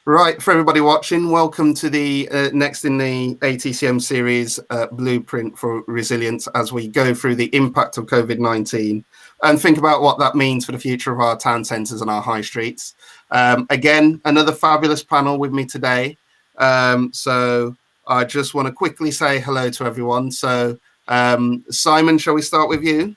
Right, for everybody watching, welcome to the next in the ATCM series, Blueprint for Resilience, as we go through the impact of COVID-19 and think about what that means for the future of our town centres and our high streets. Again, another fabulous panel with me today. So I just want to quickly say hello to everyone. So Simon, shall we start with you?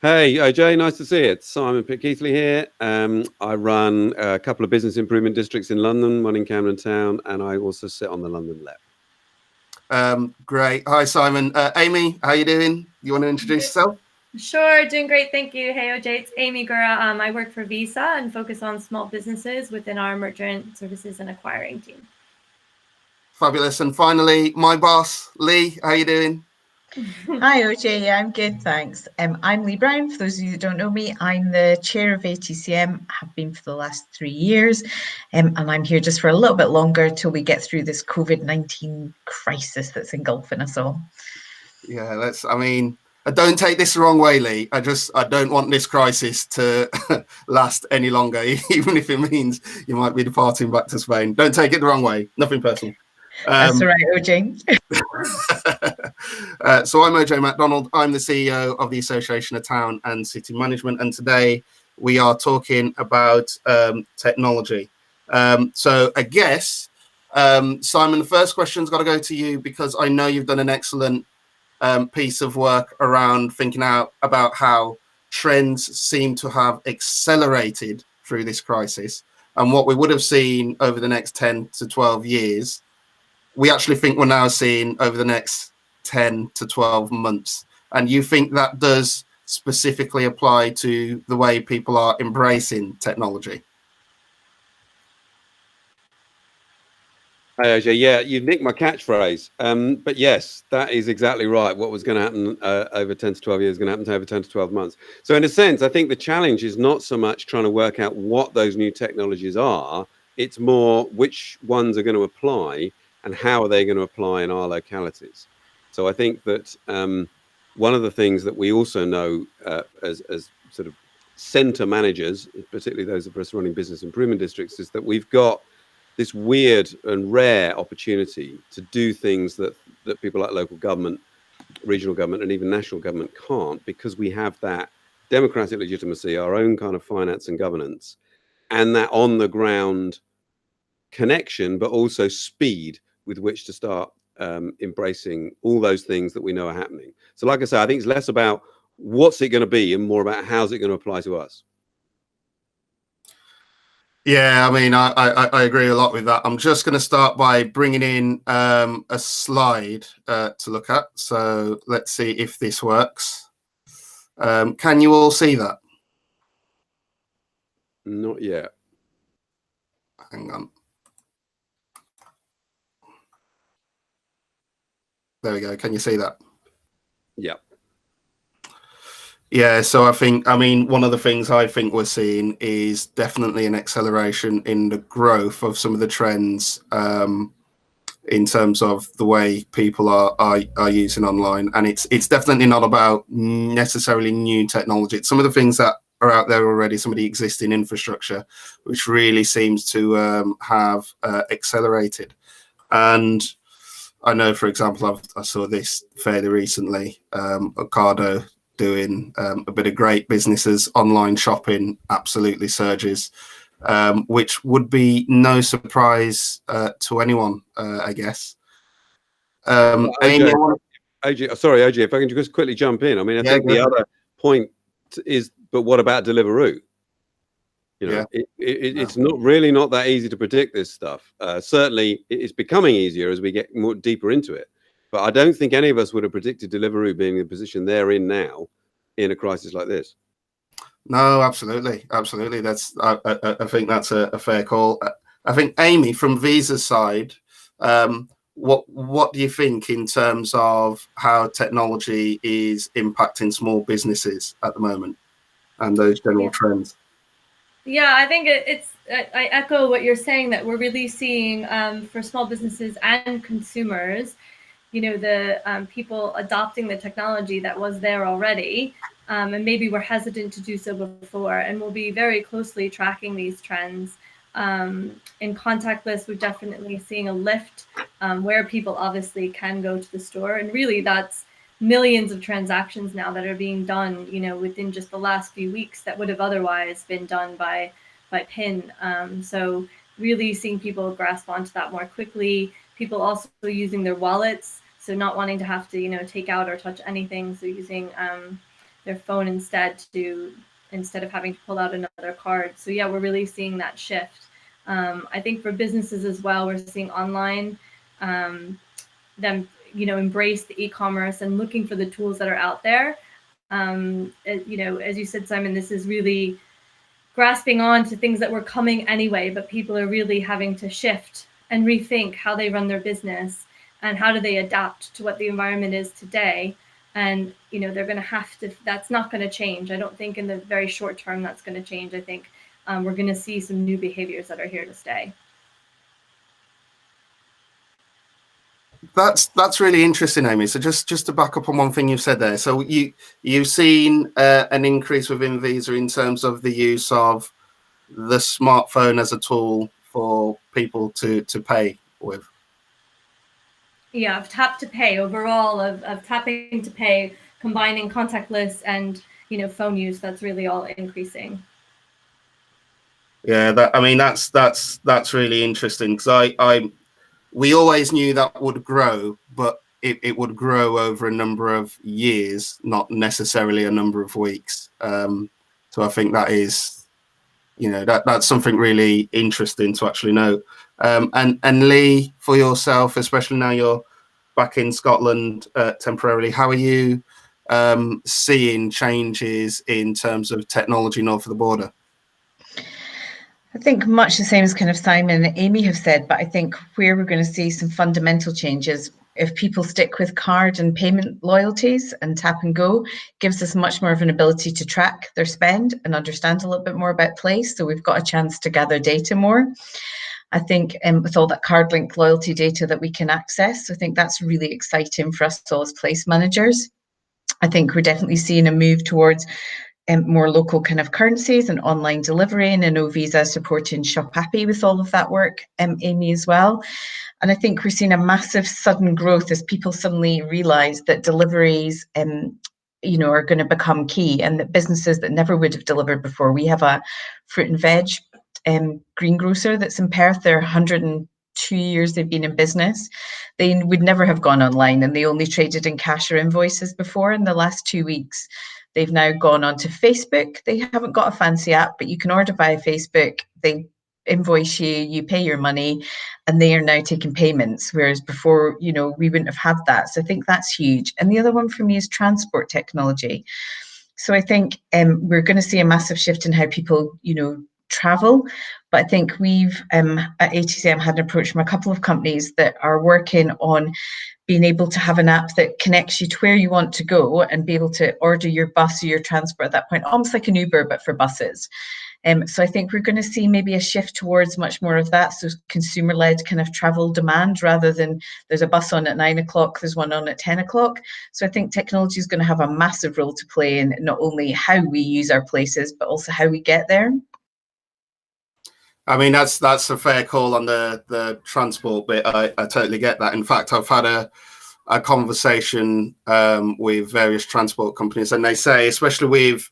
Hey, Ojay, nice to see you. It's Simon Pitkeathley here. I run a couple of business improvement districts in London, one in Camden Town, and I also sit on the London LEP. Great. Hi, Simon. Amy, how you doing? You want to introduce yourself? Sure, doing great. Thank you. Hey, Ojay, it's Amy Gura. I work for Visa and focus on small businesses within our merchant services and acquiring team. Fabulous. And finally, my boss, Leigh, how you doing? Hi, Ojay. Yeah, I'm good, thanks. I'm Leigh Brown. For those of you who don't know me, I'm the chair of ATCM, have been for the last 3 years, and I'm here just for a little bit longer till we get through this COVID-19 crisis that's engulfing us all. Yeah, don't take this the wrong way, Leigh. I don't want this crisis to last any longer, even if it means you might be departing back to Spain. Don't take it the wrong way. Nothing personal. That's all right, Ojay. So I'm Ojay McDonald. I'm the CEO of the Association of Town and City Management, and today we are talking about technology. So I guess, Simon, the first question's got to go to you, because I know you've done an excellent piece of work around thinking out about how trends seem to have accelerated through this crisis, and what we would have seen over the next 10 to 12 years. We actually think we're now seeing over the next 10 to 12 months. And you think that does specifically apply to the way people are embracing technology? Hey, Ojay, yeah, you've nicked my catchphrase. But yes, that is exactly right. What was going to happen over 10 to 12 years is going to happen over 10 to 12 months. So in a sense, I think the challenge is not so much trying to work out what those new technologies are. It's more which ones are going to apply and how are they going to apply in our localities. So I think that one of the things that we also know as sort of centre managers, particularly those of us running business improvement districts, is that we've got this weird and rare opportunity to do things that people like local government, regional government, and even national government can't, because we have that democratic legitimacy, our own kind of finance and governance, and that on the ground connection, but also speed with which to start embracing all those things that we know are happening. So like I say, I think it's less about what's it going to be and more about how's it going to apply to us. Yeah, I mean, I agree a lot with that. I'm just going to start by bringing in a slide to look at. So let's see if this works. Can you all see that? Not yet. Hang on. There we go. Can you see that? Yeah. Yeah, so I mean, one of the things I think we're seeing is definitely an acceleration in the growth of some of the trends in terms of the way people are using online. And it's definitely not about necessarily new technology. It's some of the things that are out there already, some of the existing infrastructure, which really seems to have accelerated. And I know, for example, I saw this fairly recently, Ocado doing a bit of great businesses, online shopping absolutely surges, which would be no surprise to anyone, I guess. Ojay, sorry, Ojay, if I can just quickly jump in. I mean, I think the other point is, but what about Deliveroo? You know, it's not really not that easy to predict this stuff. Certainly, it's becoming easier as we get more deeper into it. But I don't think any of us would have predicted Deliveroo being in the position they're in now in a crisis like this. No, absolutely. That's I think that's a fair call. I think, Amy, from Visa's side, what do you think in terms of how technology is impacting small businesses at the moment and those general trends? Yeah, I think I echo what you're saying, that we're really seeing for small businesses and consumers, you know, the people adopting the technology that was there already, and maybe were hesitant to do so before. And we'll be very closely tracking these trends In contactless, we're definitely seeing a lift where people obviously can go to the store, and really that's millions of transactions now that are being done, you know, within just the last few weeks that would have otherwise been done by PIN. So really seeing people grasp onto that more quickly. People also using their wallets, so not wanting to have to, you know, take out or touch anything, so using their phone instead of having to pull out another card. So yeah, we're really seeing that shift. I think for businesses as well, we're seeing online them, you know, embrace the e-commerce and looking for the tools that are out there. You know, as you said, Simon, this is really grasping on to things that were coming anyway, but people are really having to shift and rethink how they run their business and how do they adapt to what the environment is today. And, you know, they're going to have to, that's not going to change. I don't think in the very short term that's going to change. I think we're going to see some new behaviors that are here to stay. That's really interesting, Amy. So just to back up on one thing you've said there. So you've seen an increase within Visa in terms of the use of the smartphone as a tool for people to pay with. Yeah, of tap to pay overall, of tapping to pay, combining contactless and, you know, phone use. That's really all increasing. Yeah, that's really interesting, because we always knew that would grow, but it would grow over a number of years, not necessarily a number of weeks. So I think that is, you know, that's something really interesting to actually know. And Leigh, for yourself, especially now you're back in Scotland temporarily, how are you seeing changes in terms of technology north of the border? I think much the same as kind of Simon and Amy have said, but I think where we're going to see some fundamental changes, if people stick with card and payment loyalties and tap and go, gives us much more of an ability to track their spend and understand a little bit more about place. So we've got a chance to gather data more. I think with all that card link loyalty data that we can access, I think that's really exciting for us all as place managers. I think we're definitely seeing a move towards more local kind of currencies and online delivery, and I know Visa supporting Shop Happy with all of that work, Amy, as well. And I think we're seeing a massive sudden growth as people suddenly realise that deliveries, you know, are going to become key, and that businesses that never would have delivered before. We have a fruit and veg greengrocer that's in Perth. They're 102 years they've been in business. They would never have gone online, and they only traded in cash or invoices before. In the last 2 weeks, they've now gone onto Facebook. They haven't got a fancy app, but you can order via Facebook. They invoice you, you pay your money, and they are now taking payments, whereas before, you know, we wouldn't have had that. So I think that's huge. And the other one for me is transport technology. So I think we're going to see a massive shift in how people, you know, travel. But I think we've at ATCM had an approach from a couple of companies that are working on being able to have an app that connects you to where you want to go and be able to order your bus or your transport at that point, almost like an Uber, but for buses. So I think we're going to see maybe a shift towards much more of that. So consumer-led kind of travel demand, rather than there's a bus on at 9 o'clock, there's one on at 10 o'clock. So I think technology is going to have a massive role to play in not only how we use our places, but also how we get there. I mean, that's a fair call on the transport bit. I totally get that. In fact, I've had a conversation with various transport companies, and they say, especially with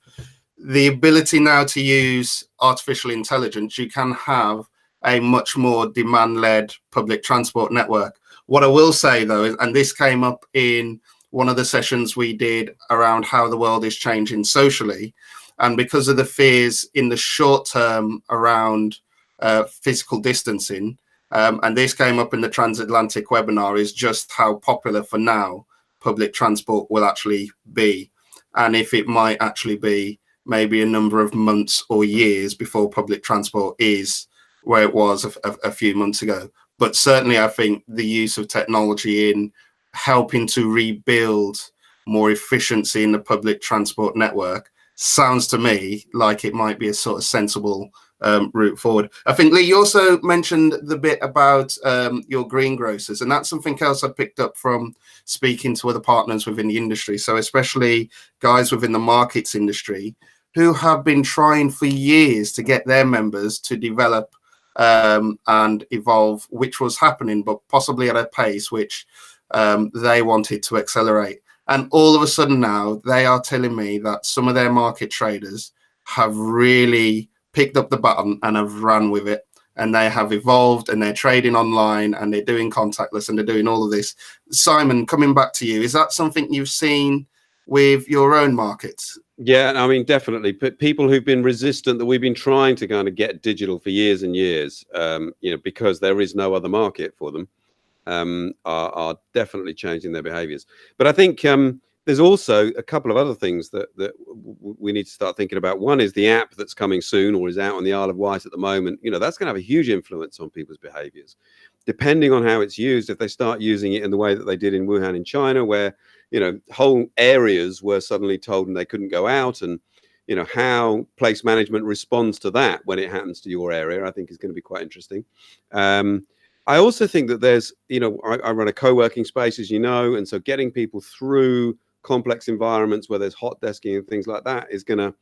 the ability now to use artificial intelligence, you can have a much more demand-led public transport network. What I will say, though, is, and this came up in one of the sessions we did around how the world is changing socially, and because of the fears in the short term around physical distancing, and this came up in the transatlantic webinar, is just how popular for now public transport will actually be, and if it might actually be maybe a number of months or years before public transport is where it was a few months ago. But certainly I think the use of technology in helping to rebuild more efficiency in the public transport network sounds to me like it might be a sort of sensible route forward. I think, Leigh, you also mentioned the bit about your greengrocers, and that's something else I picked up from speaking to other partners within the industry. So especially guys within the markets industry who have been trying for years to get their members to develop and evolve, which was happening, but possibly at a pace which they wanted to accelerate. And all of a sudden now they are telling me that some of their market traders have really picked up the baton and have run with it. And they have evolved and they're trading online and they're doing contactless and they're doing all of this. Simon, coming back to you, is that something you've seen with your own markets? Yeah, I mean, definitely. People who've been resistant, that we've been trying to kind of get digital for years and years, because there is no other market for them, are definitely changing their behaviors. But I think there's also a couple of other things that we need to start thinking about. One is the app that's coming soon or is out on the Isle of Wight at the moment. That's going to have a huge influence on people's behaviors. Depending on how it's used, if they start using it in the way that they did in Wuhan in China, where whole areas were suddenly told and they couldn't go out, and how place management responds to that when it happens to your area, I think is going to be quite interesting. I also think that there's, I run a co-working space, as you know, and so getting people through complex environments where there's hot desking and things like that is going to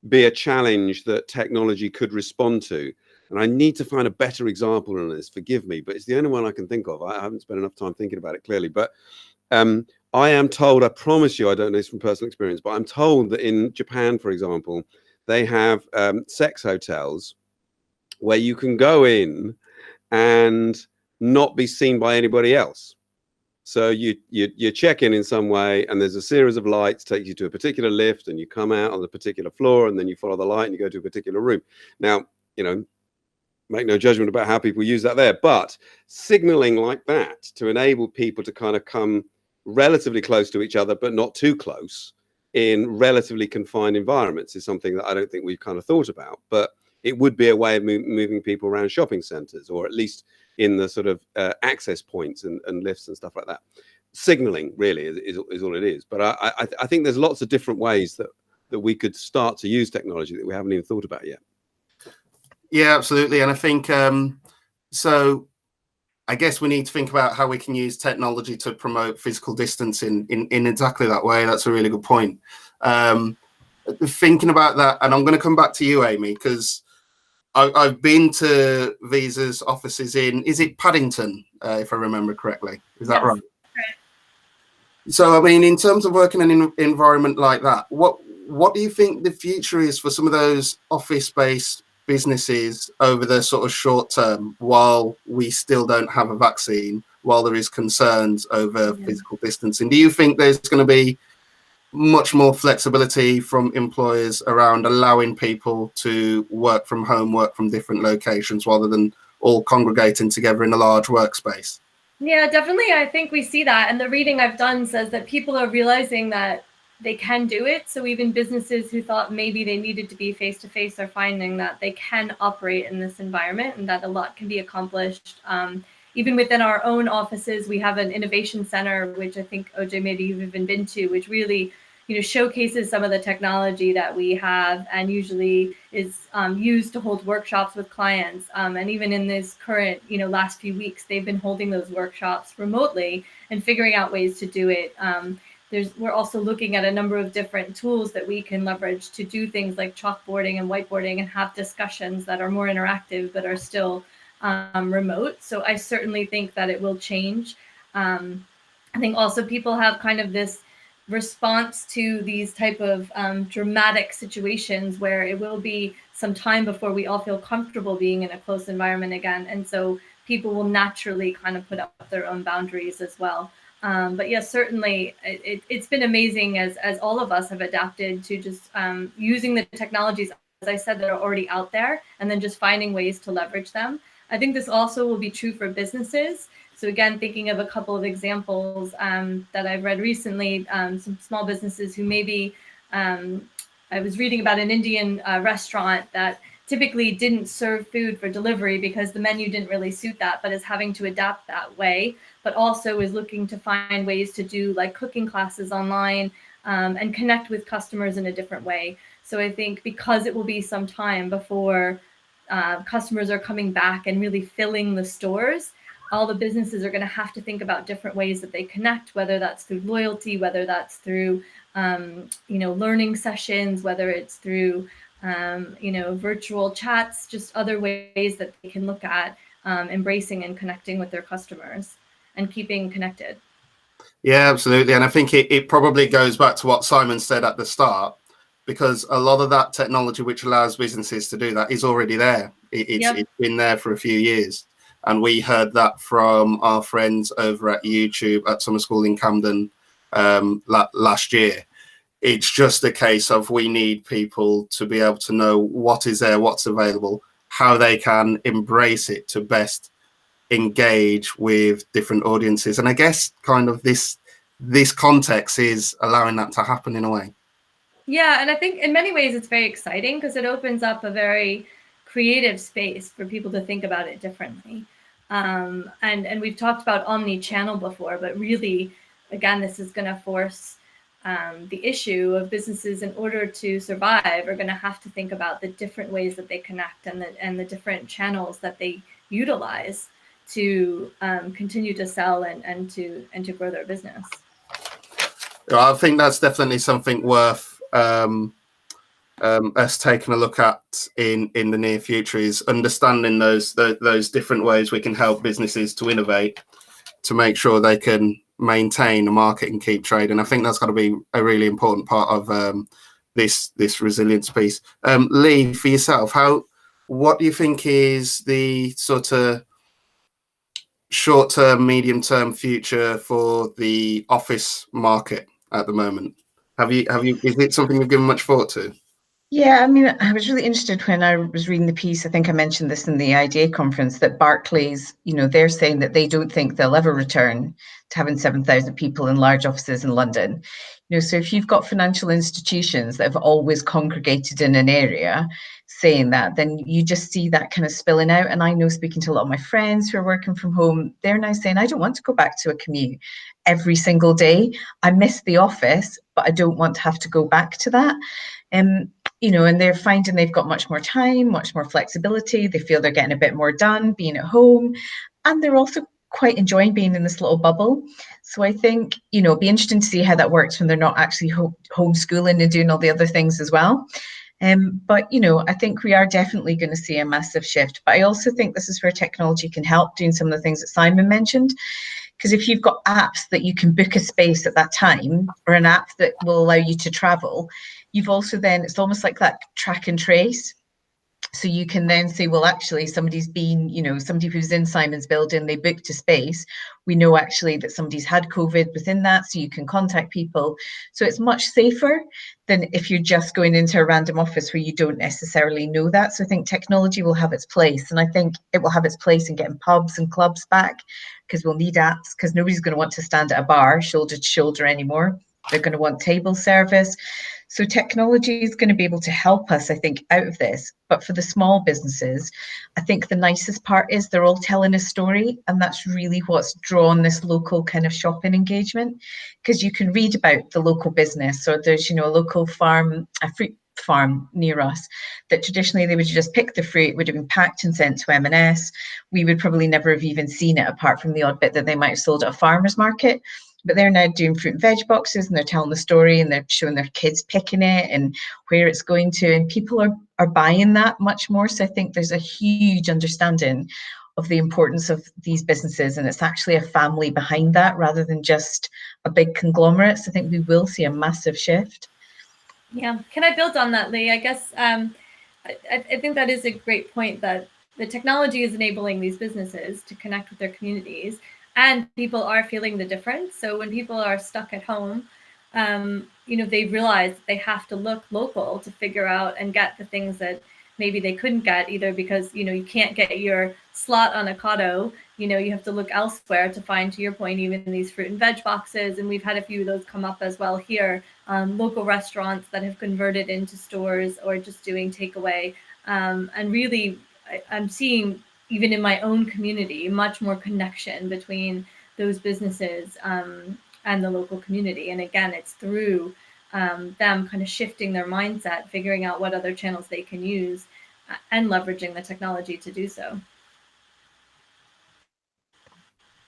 be a challenge that technology could respond to. And I need to find a better example on this, forgive me, but it's the only one I can think of. I haven't spent enough time thinking about it clearly, but I am told, I promise you, I don't know this from personal experience, but I'm told that in Japan, for example, they have sex hotels where you can go in and not be seen by anybody else. So you check in some way, and there's a series of lights take you to a particular lift, and you come out on the particular floor, and then you follow the light and you go to a particular room. Now, make no judgment about how people use that there, but signaling like that to enable people to kind of come relatively close to each other, but not too close in relatively confined environments, is something that I don't think we've kind of thought about. But it would be a way of moving people around shopping centers, or at least in the sort of access points and lifts and stuff like that. Signaling really is all it is. But I think there's lots of different ways that we could start to use technology that we haven't even thought about yet. Yeah, absolutely. And I think, so I guess we need to think about how we can use technology to promote physical distancing in exactly that way. That's a really good point. Thinking about that, and I'm going to come back to you, Amy, because I've been to Visa's offices is it Paddington, if I remember correctly? Is that right? So, I mean, in terms of working in an environment like that, what do you think the future is for some of those office-based businesses over the sort of short term, while we still don't have a vaccine, while there is concerns over physical distancing? Do you think there's going to be much more flexibility from employers around allowing people to work from home, work from different locations, rather than all congregating together in a large workspace? Yeah, definitely. I think we see that. And the reading I've done says that people are realizing that they can do it. So even businesses who thought maybe they needed to be face-to-face are finding that they can operate in this environment, and that a lot can be accomplished. Even within our own offices, we have an innovation center, which I think, Ojay, maybe you've even been to, which really showcases some of the technology that we have, and usually is used to hold workshops with clients. And even in this current, last few weeks, they've been holding those workshops remotely and figuring out ways to do it. We're also looking at a number of different tools that we can leverage to do things like chalkboarding and whiteboarding and have discussions that are more interactive but are still remote. So I certainly think that it will change. I think also people have kind of this response to these type of dramatic situations where it will be some time before we all feel comfortable being in a close environment again. And so people will naturally kind of put up their own boundaries as well. But yes, certainly it's been amazing as all of us have adapted to just using the technologies, as I said, that are already out there, and then just finding ways to leverage them. I think this also will be true for businesses. So again, thinking of a couple of examples that I've read recently, some small businesses who maybe, I was reading about an Indian restaurant that typically didn't serve food for delivery because the menu didn't really suit that, but is having to adapt that way, but also is looking to find ways to do like cooking classes online and connect with customers in a different way. So I think because it will be some time before customers are coming back and really filling the stores, all the businesses are going to have to think about different ways that they connect, whether that's through loyalty, whether that's through, learning sessions, whether it's through virtual chats, just other ways that they can look at embracing and connecting with their customers and keeping connected. Yeah, absolutely. And I think it probably goes back to what Simon said at the start, because a lot of that technology which allows businesses to do that is already there. It's been there for a few years. And we heard that from our friends over at YouTube at Summer School in Camden last year. It's just a case of we need people to be able to know what is there, what's available, how they can embrace it to best engage with different audiences. And I guess kind of this context is allowing that to happen in a way. Yeah, and I think in many ways it's very exciting because it opens up a very creative space for people to think about it differently. And we've talked about omni-channel before, but really, again, this is going to force the issue of businesses, in order to survive, are going to have to think about the different ways that they connect and the different channels that they utilize to continue to sell and to grow their business. I think that's definitely something worth us taking a look at in the near future, is understanding those different ways we can help businesses to innovate to make sure they can maintain a market and keep trading. I think that's got to be a really important part of this resilience piece. Leigh, for yourself, what do you think is the sort of short-term, medium-term future for the office market at the moment? Is it something you've given much thought to? Yeah, I mean, I was really interested when I was reading the piece. I think I mentioned this in the IDA conference, that Barclays, they're saying that they don't think they'll ever return to having 7,000 people in large offices in London. So if you've got financial institutions that have always congregated in an area saying that, then you just see that kind of spilling out. And I know, speaking to a lot of my friends who are working from home, they're now saying, I don't want to go back to a commute every single day. I miss the office, but I don't want to have to go back to that. And they're finding they've got much more time, much more flexibility. They feel they're getting a bit more done being at home. And they're also quite enjoying being in this little bubble. So I think, it'll be interesting to see how that works when they're not actually homeschooling and doing all the other things as well. But, I think we are definitely going to see a massive shift. But I also think this is where technology can help, doing some of the things that Simon mentioned. Because if you've got apps that you can book a space at that time, or an app that will allow you to travel, you've also then, it's almost like that track and trace. So you can then say, well, actually, somebody's been, somebody who's in Simon's building, they booked a space. We know actually that somebody's had COVID within that, so you can contact people. So it's much safer than if you're just going into a random office where you don't necessarily know that. So I think technology will have its place, and I think it will have its place in getting pubs and clubs back, because we'll need apps, because nobody's going to want to stand at a bar shoulder to shoulder anymore. They're going to want table service. So technology is going to be able to help us, I think, out of this. But for the small businesses, I think the nicest part is they're all telling a story. And that's really what's drawn this local kind of shopping engagement, because you can read about the local business. So there's, a local farm, a fruit farm near us, that traditionally they would just pick the fruit, would have been packed and sent to M&S. We would probably never have even seen it, apart from the odd bit that they might have sold at a farmer's market. But they're now doing fruit and veg boxes, and they're telling the story, and they're showing their kids picking it and where it's going to. And people are buying that much more. So I think there's a huge understanding of the importance of these businesses. And it's actually a family behind that rather than just a big conglomerate. So I think we will see a massive shift. Yeah. Can I build on that, Leigh? I guess I think that is a great point, that the technology is enabling these businesses to connect with their communities. And people are feeling the difference. So when people are stuck at home, they realize that they have to look local to figure out and get the things that maybe they couldn't get, either because, you can't get your slot on Ocado, you have to look elsewhere to find, to your point, even these fruit and veg boxes. And we've had a few of those come up as well here, local restaurants that have converted into stores or just doing takeaway. And really, I'm seeing, even in my own community, much more connection between those businesses and the local community. And again, it's through them kind of shifting their mindset, figuring out what other channels they can use, and leveraging the technology to do so.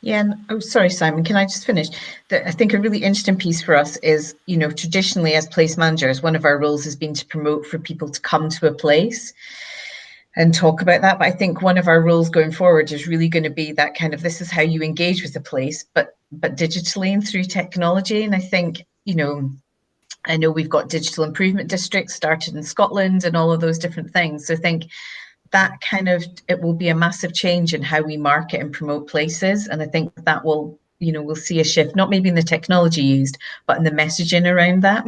Yeah, and oh, sorry, Simon, can I just finish? I think a really interesting piece for us is, traditionally as place managers, one of our roles has been to promote for people to come to a place and talk about that. But I think one of our roles going forward is really going to be that kind of, this is how you engage with the place, but digitally and through technology. And I think, I know we've got digital improvement districts started in Scotland and all of those different things. So I think that it will be a massive change in how we market and promote places. And I think that will, we'll see a shift, not maybe in the technology used, but in the messaging around that.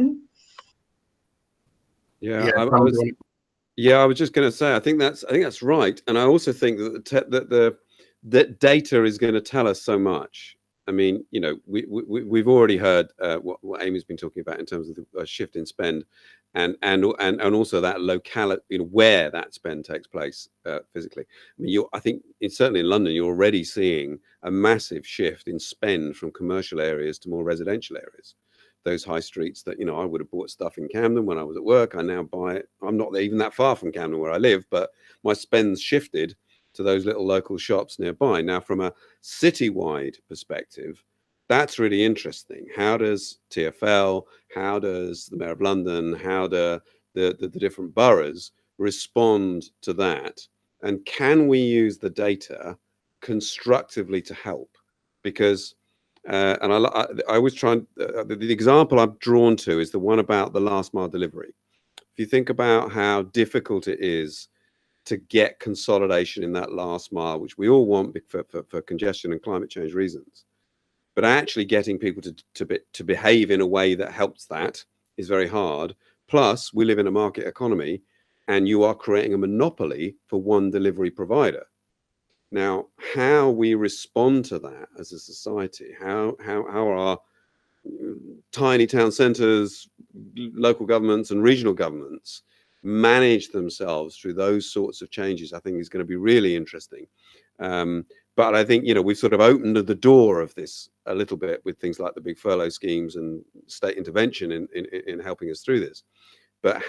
Yeah, I was just going to say, I think that's right. And I also think that that data is going to tell us so much. I mean, we've already heard what Amy's been talking about in terms of the shift in spend, and also that locality, where that spend takes place physically. I mean, I think it's certainly in London, you're already seeing a massive shift in spend from commercial areas to more residential areas. Those high streets that, I would have bought stuff in Camden when I was at work, I now buy it. I'm not even that far from Camden where I live, but my spend's shifted to those little local shops nearby. Now, from a citywide perspective, that's really interesting. How does TfL, how does the Mayor of London, how do the different boroughs respond to that? And can we use the data constructively to help? Because and I always try and the example I've drawn to is the one about the last mile delivery. If you think about how difficult it is to get consolidation in that last mile, which we all want for congestion and climate change reasons, but actually getting people to behave in a way that helps that is very hard. Plus, we live in a market economy, and you are creating a monopoly for one delivery provider. Now, how we respond to that as a society, how our tiny town centres, local governments and regional governments manage themselves through those sorts of changes, I think is going to be really interesting. But I think, we've sort of opened the door of this a little bit with things like the big furlough schemes and state intervention in helping us through this. But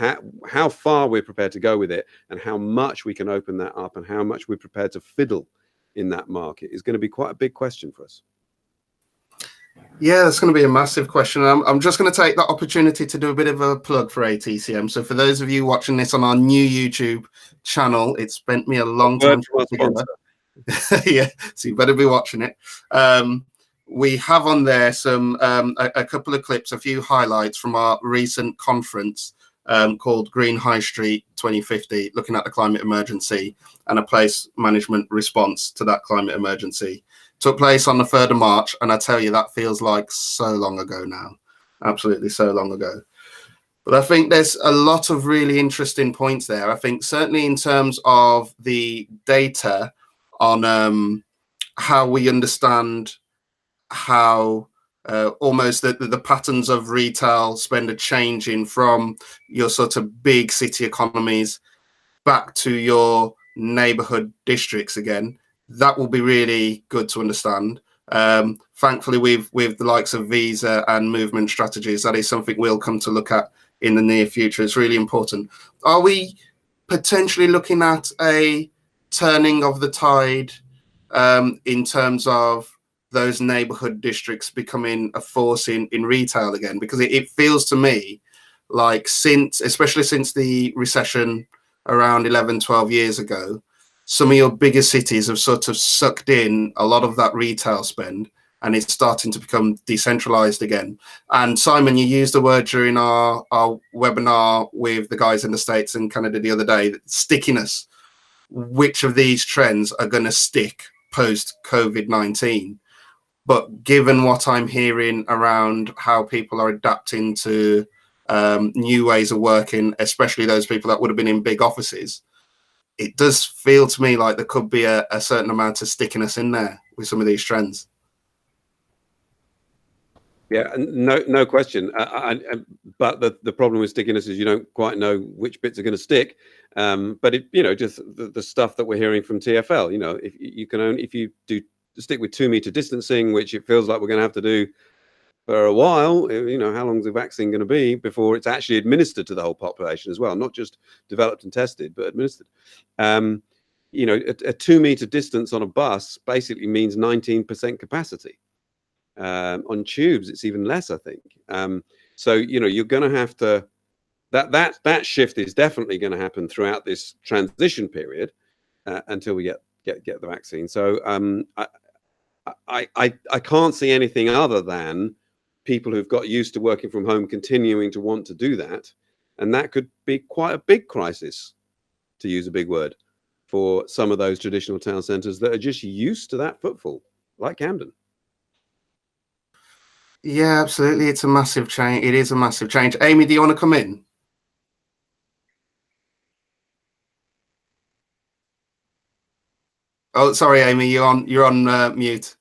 how far we're prepared to go with it, and how much we can open that up, and how much we're prepared to fiddle in that market is going to be quite a big question for us. Yeah, that's going to be a massive question. I'm just going to take that opportunity to do a bit of a plug for ATCM. So for those of you watching this on our new YouTube channel, it spent me a long time to put together. Yeah, so you better be watching it. We have on there some a couple of clips, a few highlights from our recent conference called Green High Street 2050, looking at the climate emergency and a place management response to that climate emergency. Took place on the 3rd of March, and I tell you, that feels like so long ago now. Absolutely so long ago. But I think there's a lot of really interesting points there. I think certainly in terms of the data on how we understand how almost the patterns of retail spend are changing from your sort of big city economies back to your neighborhood districts again. That will be really good to understand. Thankfully, with the likes of Visa and movement strategies, that is something we'll come to look at in the near future. It's really important. Are we potentially looking at a turning of the tide in terms of those neighborhood districts becoming a force in retail again? Because it feels to me like especially since the recession around 11, 12 years ago, some of your bigger cities have sort of sucked in a lot of that retail spend, and it's starting to become decentralized again. And Simon, you used the word during our webinar with the guys in the States and Canada the other day, stickiness. Which of these trends are going to stick post COVID-19? But given what I'm hearing around how people are adapting to new ways of working, especially those people that would have been in big offices, it does feel to me like there could be a certain amount of stickiness in there with some of these trends. Yeah, no question. But the problem with stickiness is you don't quite know which bits are going to stick. But just the stuff that we're hearing from TfL, if you do stick with 2 meter distancing, which it feels like we're going to have to do for a while, how long is the vaccine going to be before it's actually administered to the whole population as well, not just developed and tested, but administered. you know, a 2-meter distance on a bus basically means 19% capacity. On tubes, it's even less, I think. So, you know, you're going to have to, that shift is definitely going to happen throughout this transition period until we get the vaccine. So I can't see anything other than people who've got used to working from home continuing to want to do that. And that could be quite a big crisis, to use a big word, for some of those traditional town centres that are just used to that footfall, like Camden. Yeah, absolutely. It's a massive change. It is a massive change. Amy, do you want to come in? Oh, sorry, Amy, you're on mute.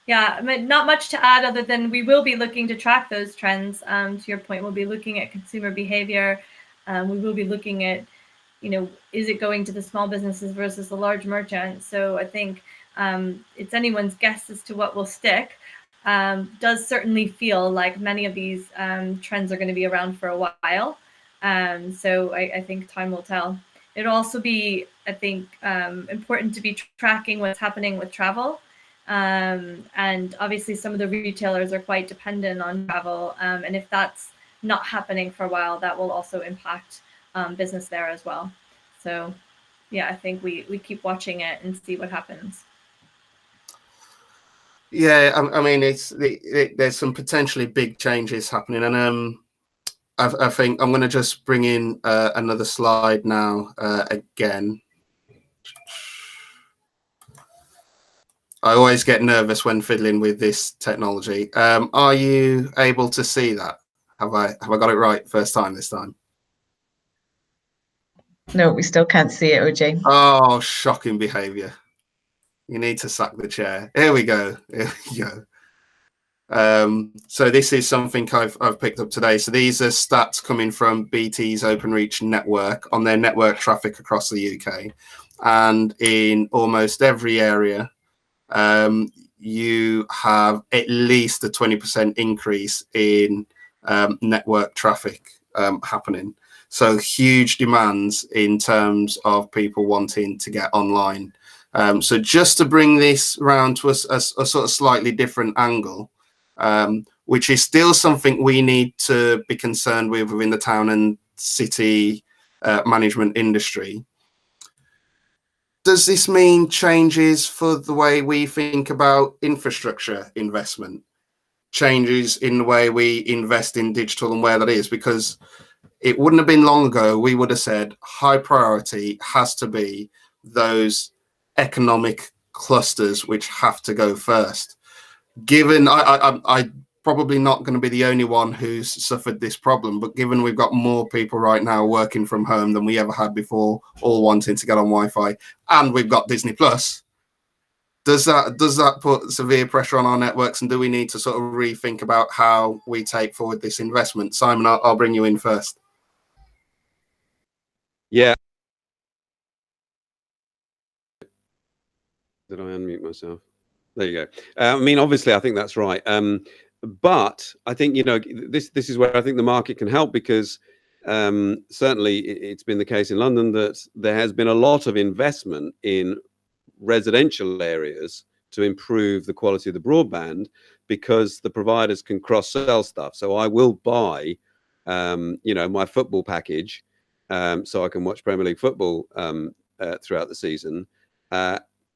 Yeah, I mean, not much to add other than we will be looking to track those trends. To your point, we'll be looking at consumer behavior. We will be looking at, you know, is it going to the small businesses versus the large merchants? So I think it's anyone's guess as to what will stick. Does certainly feel like many of these trends are going to be around for a while. So I think time will tell. It'll also be, I think, important to be tracking what's happening with travel. And obviously some of the retailers are quite dependent on travel. And if that's not happening for a while, that will also impact business there as well. So yeah, I think we keep watching it and see what happens. Yeah, I mean, there's some potentially big changes happening, and I think I'm going to just bring in another slide now again. I always get nervous when fiddling with this technology. Are you able to see that? Have I got it right first time this time? No, we still can't see it, Ojay. Oh, shocking behaviour. You need to sack the chair. Here we go. Here we go. So this is something I've picked up today. So these are stats coming from BT's Openreach network on their network traffic across the UK. And in almost every area, you have at least a 20% increase in network traffic happening. So huge demands in terms of people wanting to get online. So just to bring this around to a sort of slightly different angle, which is still something we need to be concerned with within the town and city management industry. Does this mean changes for the way we think about infrastructure investment? Changes in the way we invest in digital and where that is? Because it wouldn't have been long ago we would have said high priority has to be those economic clusters which have to go first. Given I probably not going to be the only one who's suffered this problem, but given we've got more people right now working from home than we ever had before, all wanting to get on Wi-Fi, and we've got Disney Plus, does that put severe pressure on our networks, and do we need to sort of rethink about how we take forward this investment? Simon, I'll bring you in first. Yeah. Did I unmute myself? There you go. I mean, obviously, I think that's right. But I think, you know, this is where I think the market can help, because certainly it's been the case in London that there has been a lot of investment in residential areas to improve the quality of the broadband, because the providers can cross-sell stuff. So I will buy, you know, my football package so I can watch Premier League football throughout the season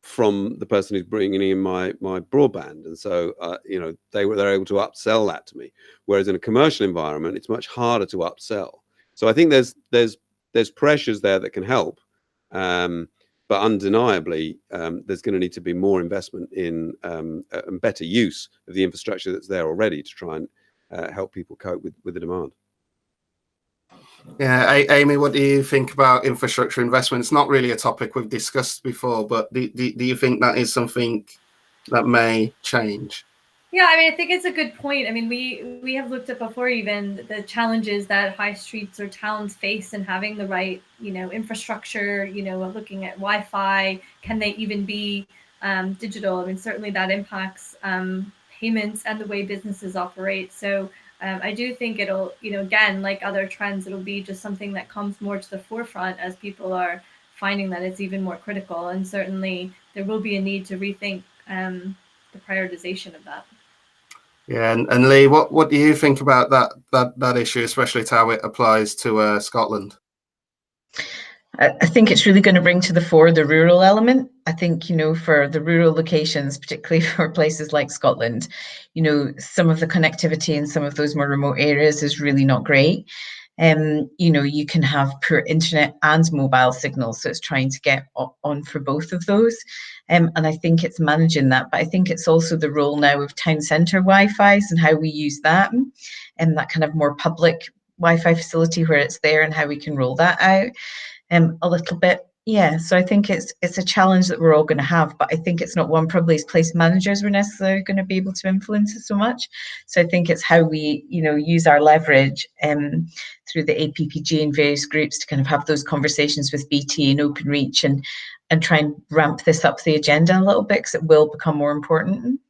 from the person who's bringing in my broadband. And so, you know, they're able to upsell that to me. Whereas in a commercial environment, it's much harder to upsell. So I think there's pressures there that can help. But undeniably, there's going to need to be more investment in and better use of the infrastructure that's there already to try and help people cope with the demand. Yeah, Amy, what do you think about infrastructure investment? It's not really a topic we've discussed before, but do you think that is something that may change? Yeah, I mean, I think it's a good point. I mean, we have looked at before even the challenges that high streets or towns face in having the right, you know, infrastructure, you know, looking at Wi-Fi, can they even be digital? I mean, certainly that impacts payments and the way businesses operate. So I do think it'll, again, like other trends, it'll be just something that comes more to the forefront as people are finding that it's even more critical. And certainly there will be a need to rethink the prioritization of that. Yeah, and Leigh, what do you think about that issue, especially to how it applies to Scotland? I think it's really going to bring to the fore the rural element. I think, for the rural locations, particularly for places like Scotland, some of the connectivity in some of those more remote areas is really not great. You can have poor internet and mobile signals, so it's trying to get on for both of those. And I think it's managing that, but I think it's also the role now of town centre Wi-Fi's and how we use that, and that kind of more public Wi-Fi facility where it's there and how we can roll that out a little bit. Yeah, so I think it's a challenge that we're all going to have, but I think it's not one probably as place managers we're necessarily going to be able to influence it so much. So I think it's how we, use our leverage through the APPG and various groups to kind of have those conversations with BT and OpenReach and try and ramp this up the agenda a little bit, because it will become more important.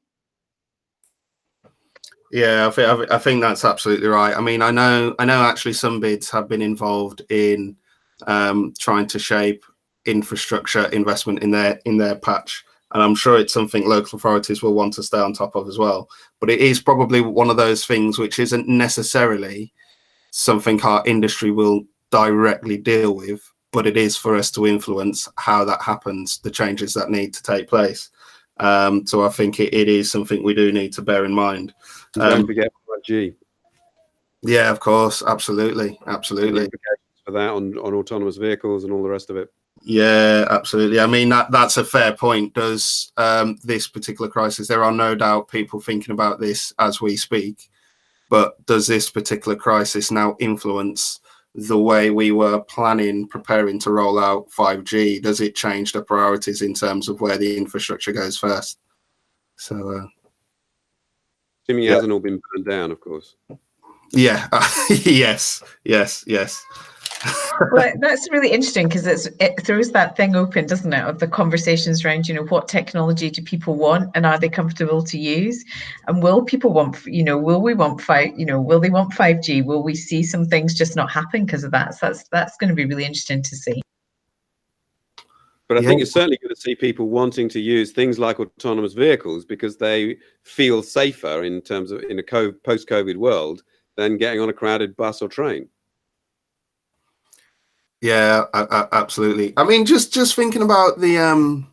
Yeah, I think that's absolutely right. I mean, I know actually some bids have been involved in trying to shape infrastructure investment in their patch, and I'm sure it's something local authorities will want to stay on top of as well. But it is probably one of those things which isn't necessarily something our industry will directly deal with, but it is for us to influence how that happens, the changes that need to take place. So I think it is something we do need to bear in mind. Don't forget 5G. Yeah, of course, absolutely. For that on autonomous vehicles and all the rest of it. Yeah, absolutely. I mean, that's a fair point. Does this particular crisis, there are no doubt people thinking about this as we speak, but does this particular crisis now influence the way we were preparing to roll out 5G? Does it change the priorities in terms of where the infrastructure goes first? So, assuming it hasn't all been burned down, of course. Yeah, yes. Well, that's really interesting, because it throws that thing open, doesn't it, of the conversations around, what technology do people want and are they comfortable to use, and will people want, will we want will they want 5G? Will we see some things just not happen because of that? So that's going to be really interesting to see. But I think you're certainly going to see people wanting to use things like autonomous vehicles because they feel safer in terms of in a post-COVID world than getting on a crowded bus or train. Yeah, absolutely. I mean, just thinking about the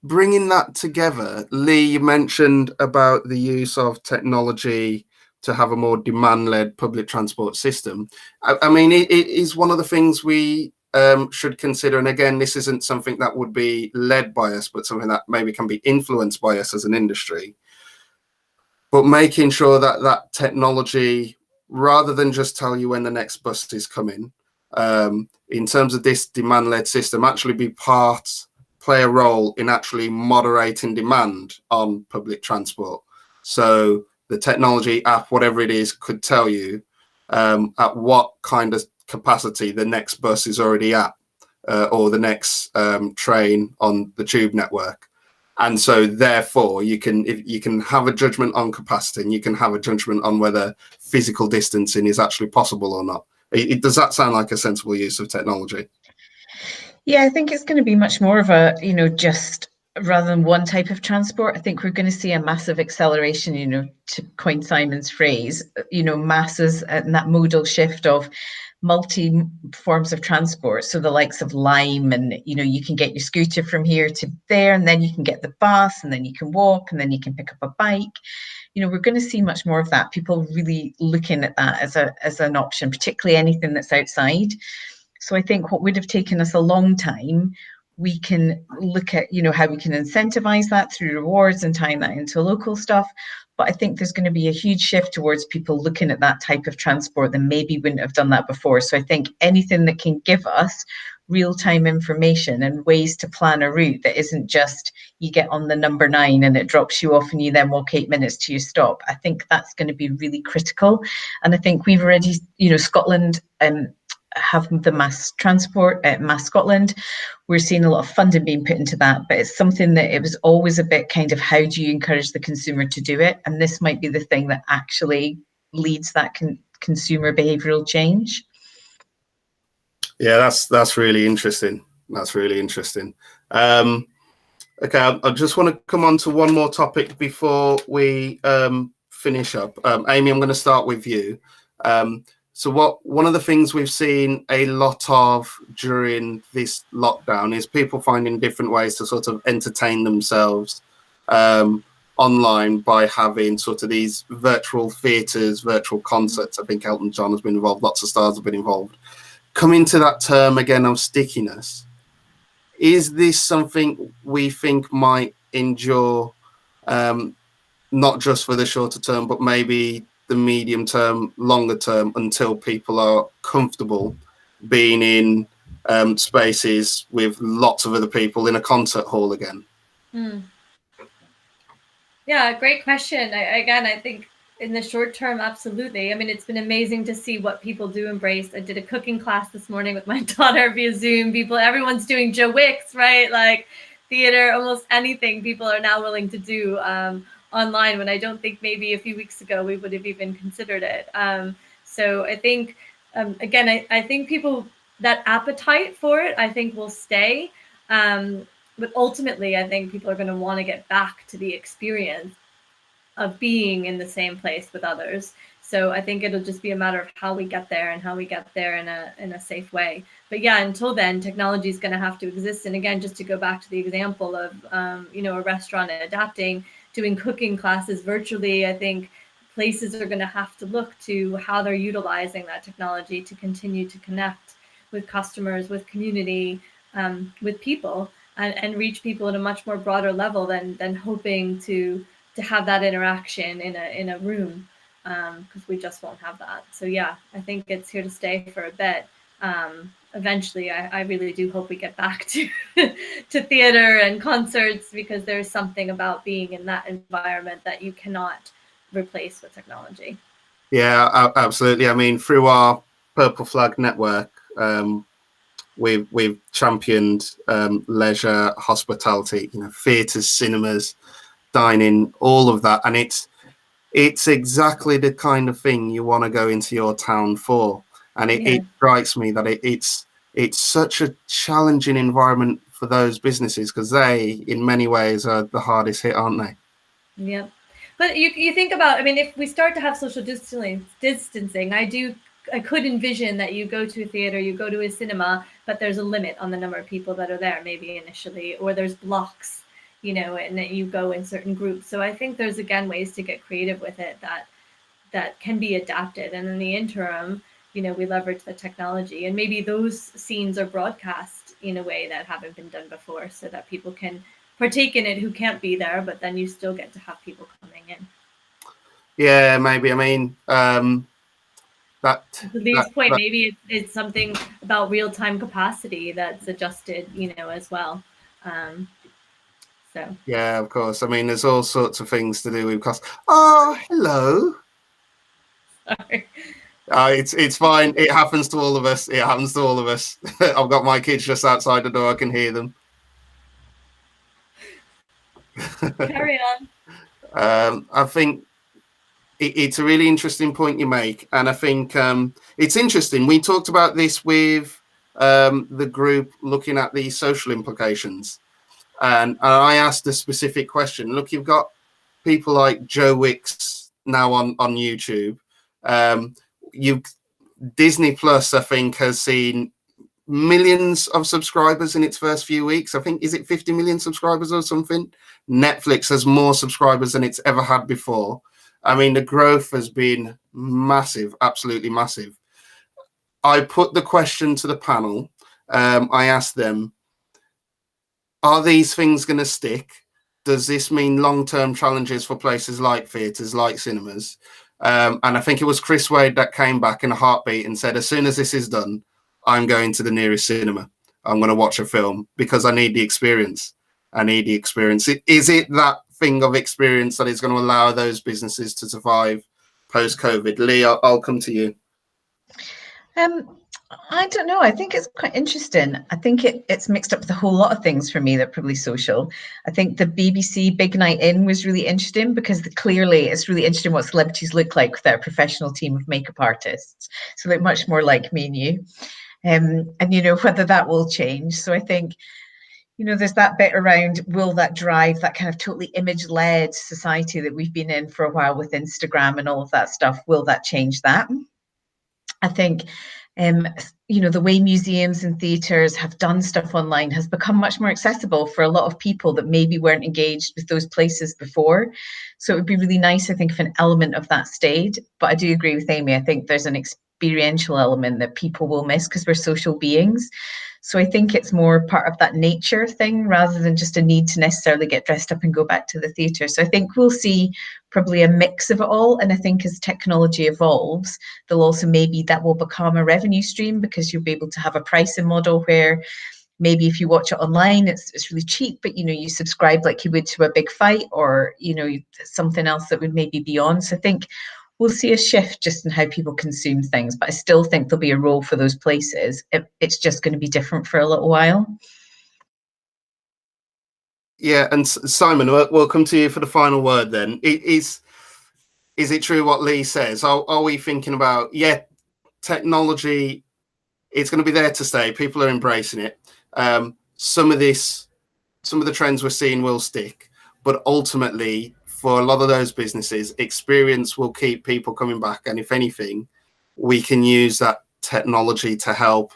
bringing that together. Leigh, you mentioned about the use of technology to have a more demand-led public transport system. I mean, it is one of the things we should consider. And again, this isn't something that would be led by us, but something that maybe can be influenced by us as an industry. But making sure that that technology, rather than just tell you when the next bus is coming, in terms of this demand-led system, actually play a role in actually moderating demand on public transport. So the technology app, whatever it is, could tell you at what kind of capacity the next bus is already at, or the next train on the tube network. And so therefore you can have a judgment on capacity, and you can have a judgment on whether physical distancing is actually possible or not. Does that sound like a sensible use of technology? Yeah, I think it's going to be much more of a, just rather than one type of transport. I think we're going to see a massive acceleration, to coin Simon's phrase, masses and that modal shift of multi forms of transport. So the likes of Lime, and, you can get your scooter from here to there, and then you can get the bus, and then you can walk, and then you can pick up a bike. We're going to see much more of that. People really looking at that as an option, particularly anything that's outside. So I think what would have taken us a long time, we can look at, how we can incentivize that through rewards and tying that into local stuff. But I think there's going to be a huge shift towards people looking at that type of transport that maybe wouldn't have done that before. So I think anything that can give us real-time information and ways to plan a route that isn't just you get on the number 9 and it drops you off and you then walk 8 minutes to your stop. I think that's going to be really critical. And I think we've already, Scotland have the mass transport at Mass Scotland. We're seeing a lot of funding being put into that, but it's something that it was always a bit kind of, how do you encourage the consumer to do it? And this might be the thing that actually leads that consumer behavioral change. Yeah, that's really interesting. That's really interesting. Okay, I just want to come on to one more topic before we finish up. Amy, I'm going to start with you. So one of the things we've seen a lot of during this lockdown is people finding different ways to sort of entertain themselves online by having sort of these virtual theatres, virtual concerts. I think Elton John has been involved, lots of stars have been involved. Coming to that term again of stickiness, is this something we think might endure, not just for the shorter term, but maybe the medium term, longer term, until people are comfortable being in spaces with lots of other people in a concert hall again? Yeah, great question. I think in the short term, absolutely. I mean, it's been amazing to see what people do embrace. I did a cooking class this morning with my daughter via Zoom. Everyone's doing Joe Wicks, right? Like theater, almost anything people are now willing to do online, when I don't think maybe a few weeks ago we would have even considered it. So I think, again, I think people, that appetite for it, I think will stay. But ultimately, I think people are going to want to get back to the experience of being in the same place with others. So I think it'll just be a matter of how we get there and how we get there in a safe way. But yeah, until then, technology is going to have to exist. And again, just to go back to the example of, a restaurant adapting, doing cooking classes virtually, I think places are going to have to look to how they're utilizing that technology to continue to connect with customers, with community, with people, and reach people at a much more broader level than hoping to have that interaction in a room, because we just won't have that. So yeah, I think it's here to stay for a bit. Eventually, I really do hope we get back to to theater and concerts, because there's something about being in that environment that you cannot replace with technology. Yeah, absolutely. I mean, through our Purple Flag network, we've championed leisure, hospitality, theatres, cinemas, dining, all of that, and it's exactly the kind of thing you want to go into your town for. And it strikes me that it's such a challenging environment for those businesses, because they, in many ways, are the hardest hit, aren't they? Yeah, but you think about, I mean, if we start to have social distancing, I could envision that you go to a theater, you go to a cinema, but there's a limit on the number of people that are there, maybe initially, or there's blocks, and that you go in certain groups. So I think there's, again, ways to get creative with it that can be adapted. And in the interim, we leverage the technology, and maybe those scenes are broadcast in a way that haven't been done before, so that people can partake in it who can't be there, but then you still get to have people coming in. Yeah, maybe. I mean, to Leigh's point, maybe it's something about real-time capacity that's adjusted, as well. So yeah, of course. I mean, there's all sorts of things to do with cost. Oh, hello. Sorry. It's fine. It happens to all of us. It happens to all of us. I've got my kids just outside the door. I can hear them. Carry on. I think it's a really interesting point you make, and I think it's interesting. We talked about this with the group looking at the social implications, and I asked a specific question. Look, you've got people like Joe Wicks now on YouTube. Disney Plus, I think, has seen millions of subscribers in its first few weeks. I think, is it 50 million subscribers or something? Netflix has more subscribers than it's ever had before. I mean, the growth has been massive, absolutely massive. I put the question to the panel. I asked them, are these things going to stick? Does this mean long-term challenges for places like theatres, like cinemas? And I think it was Chris Wade that came back in a heartbeat and said, as soon as this is done, I'm going to the nearest cinema. I'm going to watch a film because I need the experience. I need the experience. Is it that thing of experience that is going to allow those businesses to survive post-COVID? Leigh, I'll come to you. I don't know. I think it's quite interesting. I think it's mixed up with a whole lot of things for me that are probably social. I think the BBC Big Night In was really interesting because clearly it's really interesting what celebrities look like with their professional team of makeup artists. So they're much more like me and you. And you know, whether that will change. So I think, you know, there's that bit around, will that drive that kind of totally image-led society that we've been in for a while with Instagram and all of that stuff? Will that change that? I think, you know, the way museums and theatres have done stuff online has become much more accessible for a lot of people that maybe weren't engaged with those places before. So it would be really nice, I think, if an element of that stayed. But I do agree with Amy. I think there's an experiential element that people will miss because we're social beings. So I think it's more part of that nature thing rather than just a need to necessarily get dressed up and go back to the theatre. So I think we'll see probably a mix of it all. And I think as technology evolves, there'll also maybe that will become a revenue stream because you'll be able to have a pricing model where maybe if you watch it online, it's really cheap, but, you know, you subscribe like you would to a big fight or, you know, something else that would maybe be on. So I think we'll see a shift just in how people consume things, but I still think there'll be a role for those places. It's just going to be different for a little while. Yeah, and Simon, we'll come to you for the final word then. Is it true what Leigh says? Are we thinking about, technology, it's going to be there to stay. People are embracing it. Some of the trends we're seeing will stick, but ultimately, for a lot of those businesses, experience will keep people coming back. And if anything, we can use that technology to help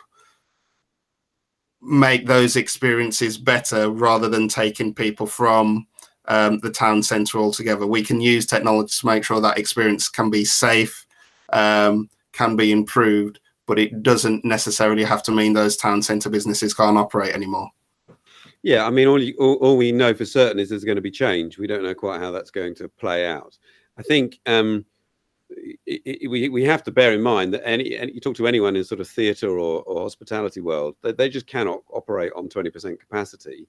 make those experiences better rather than taking people from the town centre altogether. We can use technology to make sure that experience can be safe, can be improved, but it doesn't necessarily have to mean those town centre businesses can't operate anymore. Yeah, I mean, all we know for certain is there's going to be change. We don't know quite how that's going to play out. I think we have to bear in mind that you talk to anyone in sort of theatre or hospitality world, they just cannot operate on 20% capacity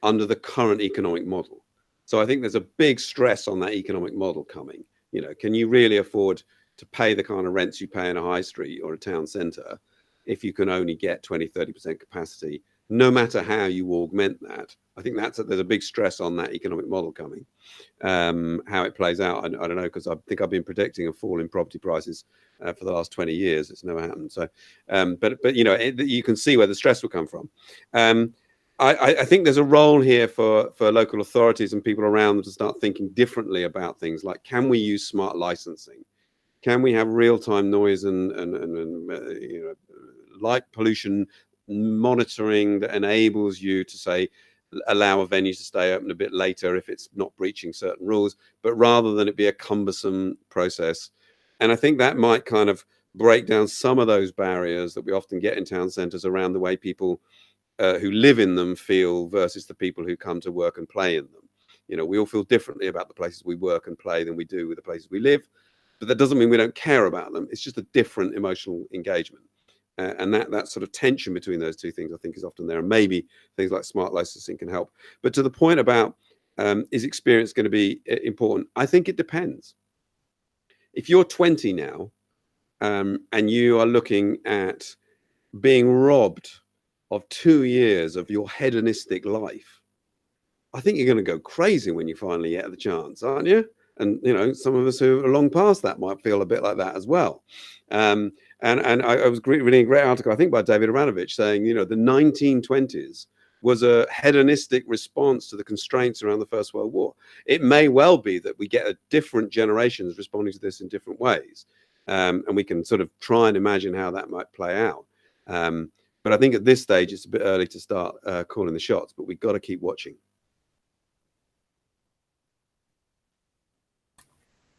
under the current economic model. So I think there's a big stress on that economic model coming. You know, can you really afford to pay the kind of rents you pay in a high street or a town centre if you can only get 20-30% capacity? No matter how you augment that, I think there's a big stress on that economic model coming. How it plays out, I don't know, because I think I've been predicting a fall in property prices for the last 20 years. It's never happened. So, but you know, you can see where the stress will come from. I think there's a role here for local authorities and people around them to start thinking differently about things like, can we use smart licensing? Can we have real-time noise and you know, light pollution monitoring that enables you to say allow a venue to stay open a bit later if it's not breaching certain rules, but rather than it be a cumbersome process. And I think that might kind of break down some of those barriers that we often get in town centres around the way people who live in them feel versus the people who come to work and play in them. You know, we all feel differently about the places we work and play than we do with the places we live, but that doesn't mean we don't care about them. It's just a different emotional engagement. And that sort of tension between those two things, I think, is often there. And maybe things like smart licensing can help. But to the point about is experience going to be important? I think it depends. If you're 20 now and you are looking at being robbed of 2 years of your hedonistic life, I think you're going to go crazy when you finally get the chance, aren't you? And, you know, some of us who are long past that might feel a bit like that as well. And I was reading a great article, I think, by David Aranovich saying, you know, the 1920s was a hedonistic response to the constraints around the First World War. It may well be that we get different generations responding to this in different ways. And we can sort of try and imagine how that might play out. But I think at this stage, it's a bit early to start calling the shots, but we've got to keep watching.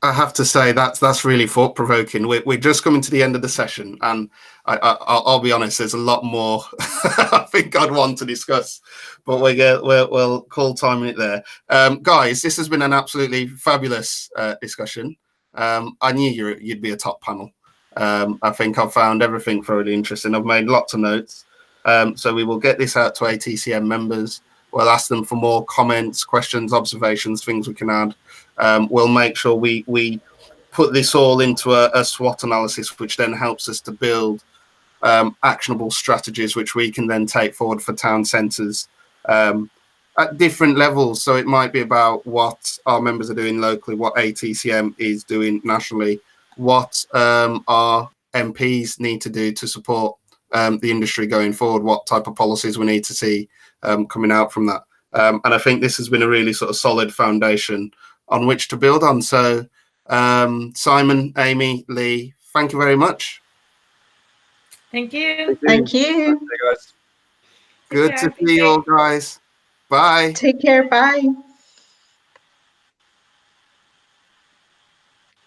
I have to say that's really thought-provoking. We're just coming to the end of the session, and I'll be honest, there's a lot more I think I'd want to discuss, but we'll call timing it there. Guys, this has been an absolutely fabulous discussion. I knew you'd be a top panel. I think I've found everything thoroughly interesting. I've made lots of notes. So we will get this out to ATCM members. We'll ask them for more comments, questions, observations, things we can add. We'll make sure we put this all into a SWOT analysis, which then helps us to build actionable strategies which we can then take forward for town centres at different levels. So it might be about what our members are doing locally, what ATCM is doing nationally, what our MPs need to do to support the industry going forward, what type of policies we need to see coming out from that. And I think this has been a really sort of solid foundation on which to build on. So Simon, Amy, Leigh, thank you very much. Thank you. Thank you. Thank you guys. Good to see you all, guys. Bye. Take care. Bye.